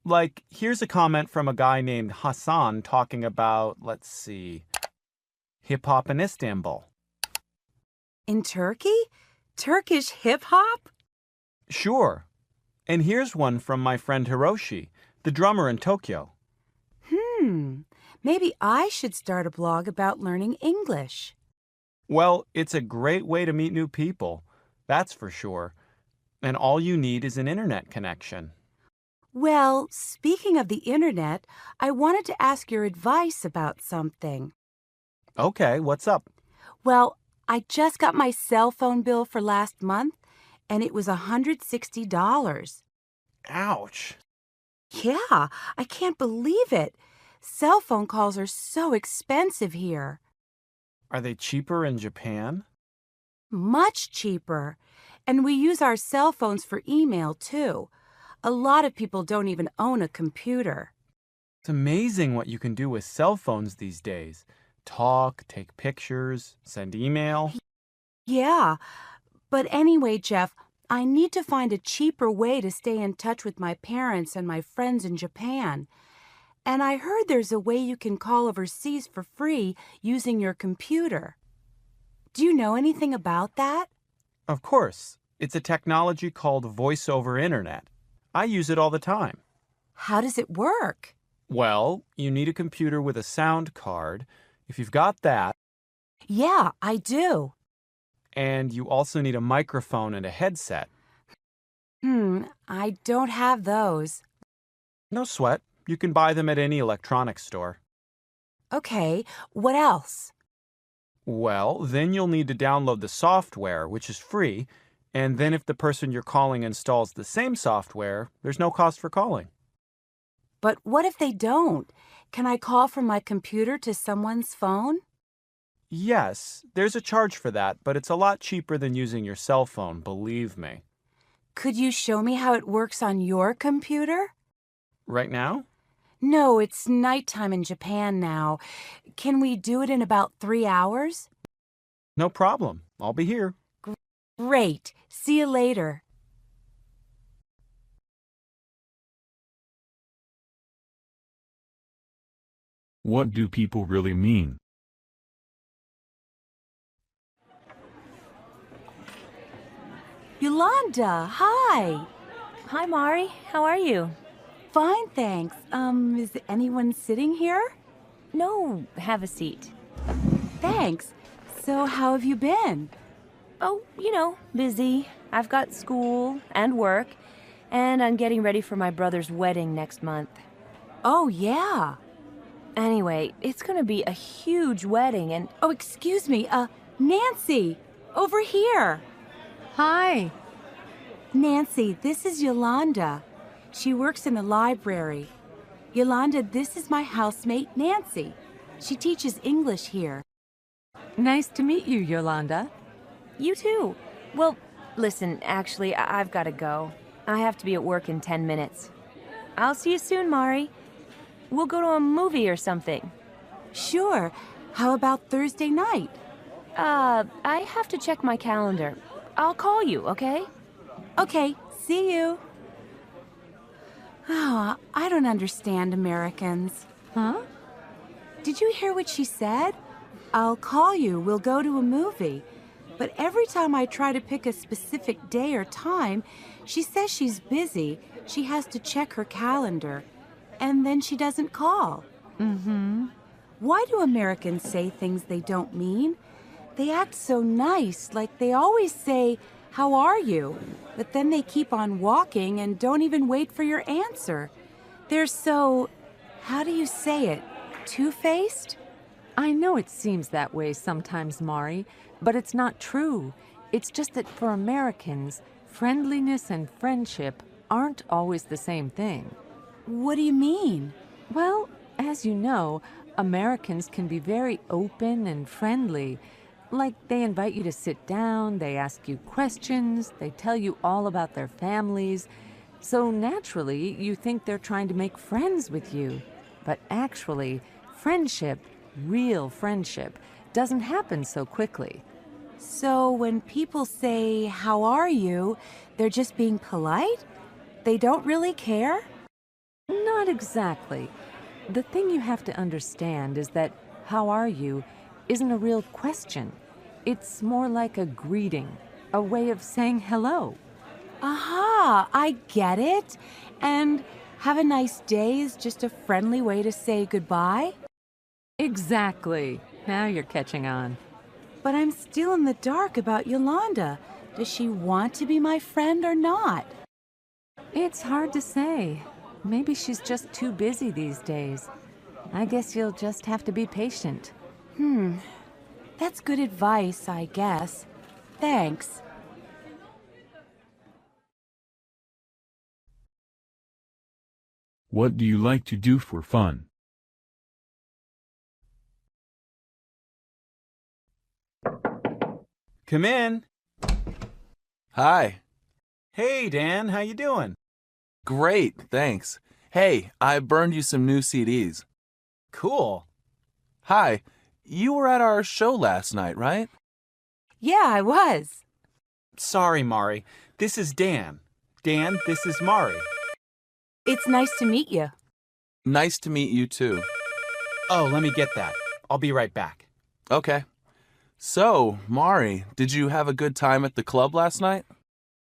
Like, here's a comment from a guy named Hassan talking about, let's see, hip-hop in Istanbul. In Turkey? Turkish hip-hop? Sure. And here's one from my friend Hiroshi, the drummer in Tokyo. Maybe I should start a blog about learning English. Well, it's a great way to meet new people, that's for sure. And all you need is an internet connection. Well, speaking of the internet, I wanted to ask your advice about something. Okay, what's up? Well, I just got my cell phone bill for last month, and it was $160. Ouch. Yeah, I can't believe it. Cell phone calls are so expensive here. Are they cheaper in Japan? Much cheaper. And we use our cell phones for email, too. A lot of people don't even own a computer. It's amazing what you can do with cell phones these days. Talk, take pictures, send email. Yeah. But anyway, Jeff, I need to find a cheaper way to stay in touch with my parents and my friends in Japan. And I heard there's a way you can call overseas for free using your computer. Do you know anything about that? Of course. It's a technology called Voice over Internet. I use it all the time. How does it work? Well, you need a computer with a sound card. If you've got that... Yeah, I do. And you also need a microphone and a headset. I don't have those. No sweat. You can buy them at any electronics store. Okay, what else? Well, then you'll need to download the software, which is free, and then if the person you're calling installs the same software, there's no cost for calling. But what if they don't? Can I call from my computer to someone's phone? Yes, there's a charge for that, but it's a lot cheaper than using your cell phone, believe me. Could you show me how it works on your computer? Right now? No, it's nighttime in Japan now. Can we do it in about 3 hours? No problem. I'll be here. Great. See you later. What do people really mean? Yolanda, hi. Hi, Mari. How are you? Fine, thanks. Is anyone sitting here? No, have a seat. Thanks. So how have you been? Oh, busy. I've got school and work, and I'm getting ready for my brother's wedding next month. Oh, yeah. Anyway, it's gonna be a huge wedding and... Oh, excuse me, Nancy, over here. Hi. Nancy, this is Yolanda. She works in the library. Yolanda, this is my housemate, Nancy. She teaches English here. Nice to meet you, Yolanda. You too. Well, listen, actually, I've got to go. I have to be at work in 10 minutes. I'll see you soon, Mari. We'll go to a movie or something. Sure. How about Thursday night? I have to check my calendar. I'll call you, okay? Okay, see you. Oh, I don't understand Americans. Huh? Did you hear what she said? I'll call you, we'll go to a movie. But every time I try to pick a specific day or time, she says she's busy, she has to check her calendar, and then she doesn't call. Mm-hmm. Why do Americans say things they don't mean? They act so nice, like they always say, "How are you?" But then they keep on walking and don't even wait for your answer. They're so, how do you say it, two-faced? I know it seems that way sometimes, Mari, but it's not true. It's just that for Americans, friendliness and friendship aren't always the same thing. What do you mean? Well, as you know, Americans can be very open and friendly. Like, they invite you to sit down, they ask you questions, they tell you all about their families. So naturally, you think they're trying to make friends with you. But actually, friendship, real friendship, doesn't happen so quickly. So when people say, "How are you?" they're just being polite? They don't really care? Not exactly. The thing you have to understand is that "how are you" isn't a real question. It's more like a greeting, a way of saying hello. Aha, I get it. And "have a nice day" is just a friendly way to say goodbye? Exactly. Now you're catching on. But I'm still in the dark about Yolanda. Does she want to be my friend or not? It's hard to say. Maybe she's just too busy these days. I guess you'll just have to be patient. That's good advice, I guess. Thanks. What do you like to do for fun? Come in. Hi. Hey, Dan, how you doing? Great, thanks. Hey, I burned you some new CDs. Cool. Hi, you were at our show last night, right? Yeah, I was. Sorry, Mari. This is Dan. Dan, this is Mari. It's nice to meet you. Nice to meet you, too. Oh, let me get that. I'll be right back. Okay. So, Mari, did you have a good time at the club last night?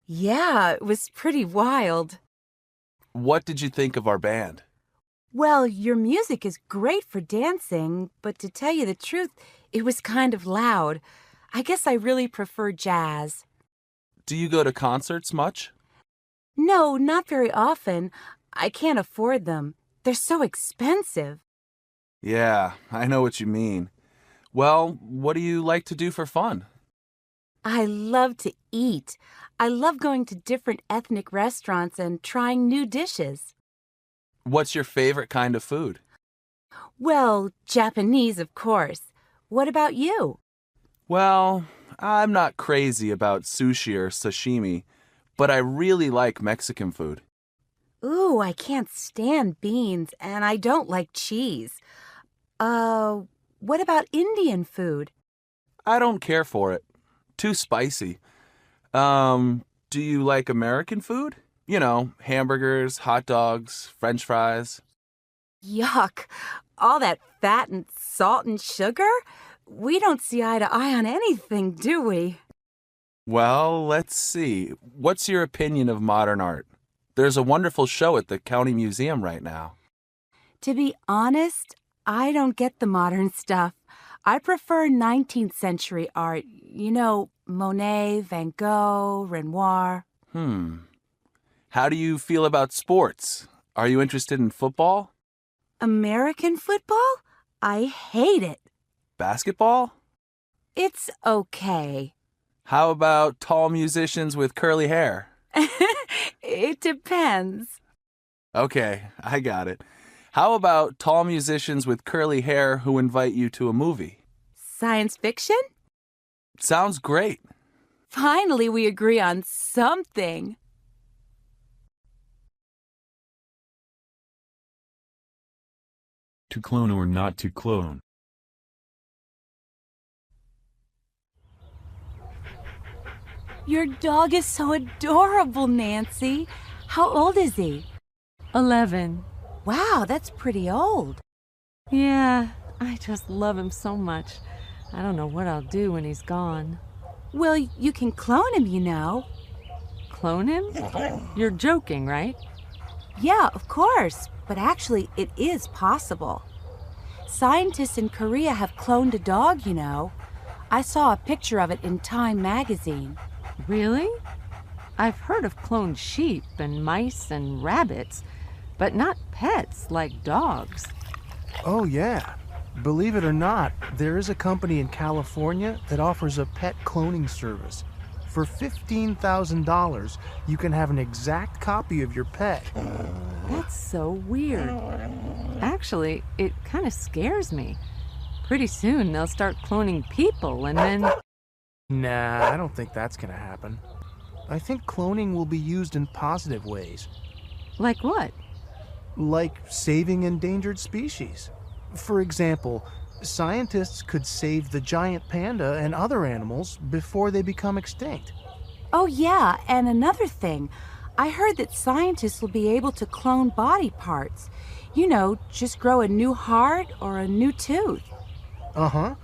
Yeah, it was pretty wild. What did you think of our band? Well, your music is great for dancing, but to tell you the truth, it was kind of loud. I guess I really prefer jazz. Do you go to concerts much? No, not very often. I can't afford them. They're so expensive. Yeah, I know what you mean. Well, what do you like to do for fun? I love to eat. I love going to different ethnic restaurants and trying new dishes. What's your favorite kind of food? Well, Japanese, of course. What about you? Well, I'm not crazy about sushi or sashimi, but I really like Mexican food. Ooh, I can't stand beans, and I don't like cheese. What about Indian food? I don't care for it. Too spicy. Do you like American food? You know, hamburgers, hot dogs, French fries. Yuck. All that fat and salt and sugar? We don't see eye to eye on anything, do we? Well, let's see. What's your opinion of modern art? There's a wonderful show at the County Museum right now. To be honest, I don't get the modern stuff. I prefer 19th century art. You know, Monet, Van Gogh, Renoir. How do you feel about sports? Are you interested in football? American football? I hate it. Basketball? It's okay. How about tall musicians with curly hair? It depends. Okay, I got it. How about tall musicians with curly hair who invite you to a movie? Science fiction? Sounds great. Finally, we agree on something. To clone or not to clone. Your dog is so adorable, Nancy. How old is he? 11. Wow, that's pretty old. Yeah, I just love him so much. I don't know what I'll do when he's gone. Well, you can clone him, you know. Clone him? You're joking, right? Yeah, of course. But actually, it is possible. Scientists in Korea have cloned a dog, you know. I saw a picture of it in Time magazine. Really? I've heard of cloned sheep and mice and rabbits, but not pets like dogs. Oh, yeah. Believe it or not, there is a company in California that offers a pet cloning service. For $15,000, you can have an exact copy of your pet. That's so weird. Actually, it kind of scares me. Pretty soon they'll start cloning people and then... Nah, I don't think that's gonna happen. I think cloning will be used in positive ways. Like what? like saving endangered species. For example, scientists could save the giant panda and other animals before they become extinct. Oh, yeah, and another thing. I heard that scientists will be able to clone body parts. You know, just grow a new heart or a new tooth. Uh-huh.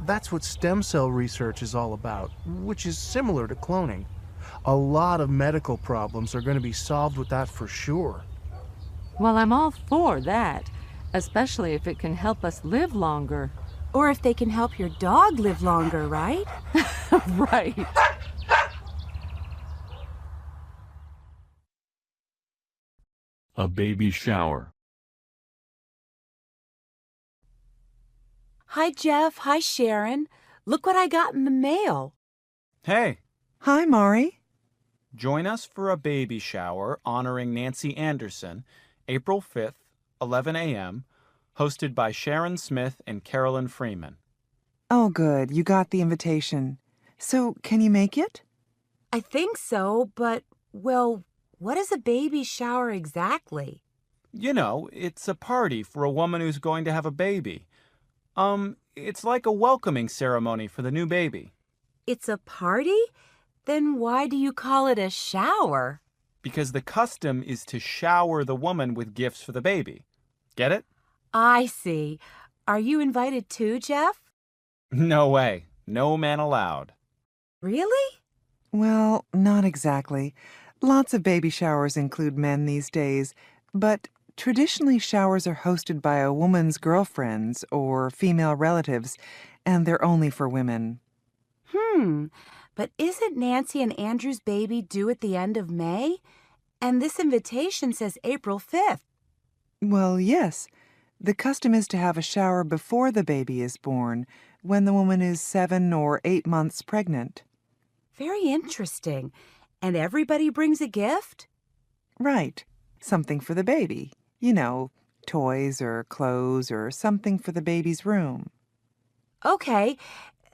That's what stem cell research is all about, which is similar to cloning. A lot of medical problems are going to be solved with that for sure. Well, I'm all for that, especially if it can help us live longer. Or if they can help your dog live longer, right? Right. A baby shower. Hi, Jeff. Hi, Sharon. Look what I got in the mail. Hey, Hi, Mari. join us for a baby shower honoring Nancy Anderson, April 5th, 11 a.m., hosted by Sharon Smith and Carolyn Freeman. Oh, good. You got the invitation. So, can you make it? I think so, but, well, what is a baby shower exactly? You know, it's a party for a woman who's going to have a baby. It's like a welcoming ceremony for the new baby. It's a party? Then why do you call it a shower? Because the custom is to shower the woman with gifts for the baby. Get it? I see. Are you invited too, Jeff? No way. No man allowed. Really? Well, not exactly. Lots of baby showers include men these days, but traditionally showers are hosted by a woman's girlfriends or female relatives, and they're only for women. But isn't Nancy and Andrew's baby due at the end of May? And this invitation says April 5th. Well, yes. The custom is to have a shower before the baby is born, when the woman is 7 or 8 months pregnant. Very interesting. And everybody brings a gift? Right. Something for the baby. You know, toys or clothes or something for the baby's room. Okay.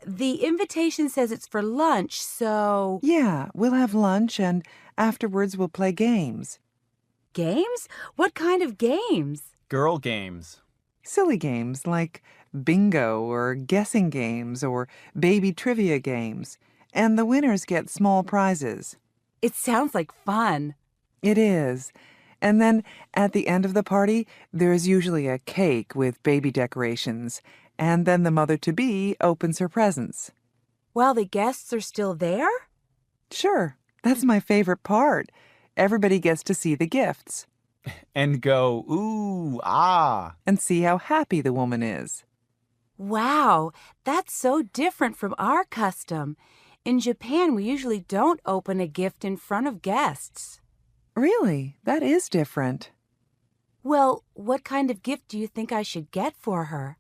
The invitation says it's for lunch, so... Yeah, we'll have lunch and afterwards we'll play games. Games? What kind of games? Girl games. Silly games like bingo or guessing games or baby trivia games. And the winners get small prizes. It sounds like fun. It is. And then at the end of the party, there's usually a cake with baby decorations. And then the mother-to-be opens her presents. While the guests are still there? Sure. That's my favorite part. Everybody gets to see the gifts. And go, ooh, ah. And see how happy the woman is. Wow, that's so different from our custom. In Japan, we usually don't open a gift in front of guests. Really? That is different. Well, what kind of gift do you think I should get for her?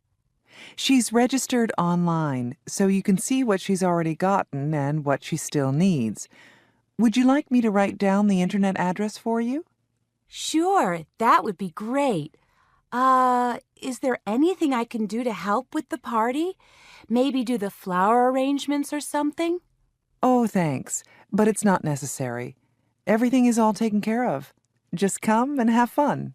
She's registered online, so you can see what she's already gotten and what she still needs. Would you like me to write down the internet address for you? Sure, that would be great. Is there anything I can do to help with the party? Maybe do the flower arrangements or something? Oh, thanks, but it's not necessary. Everything is all taken care of. Just come and have fun.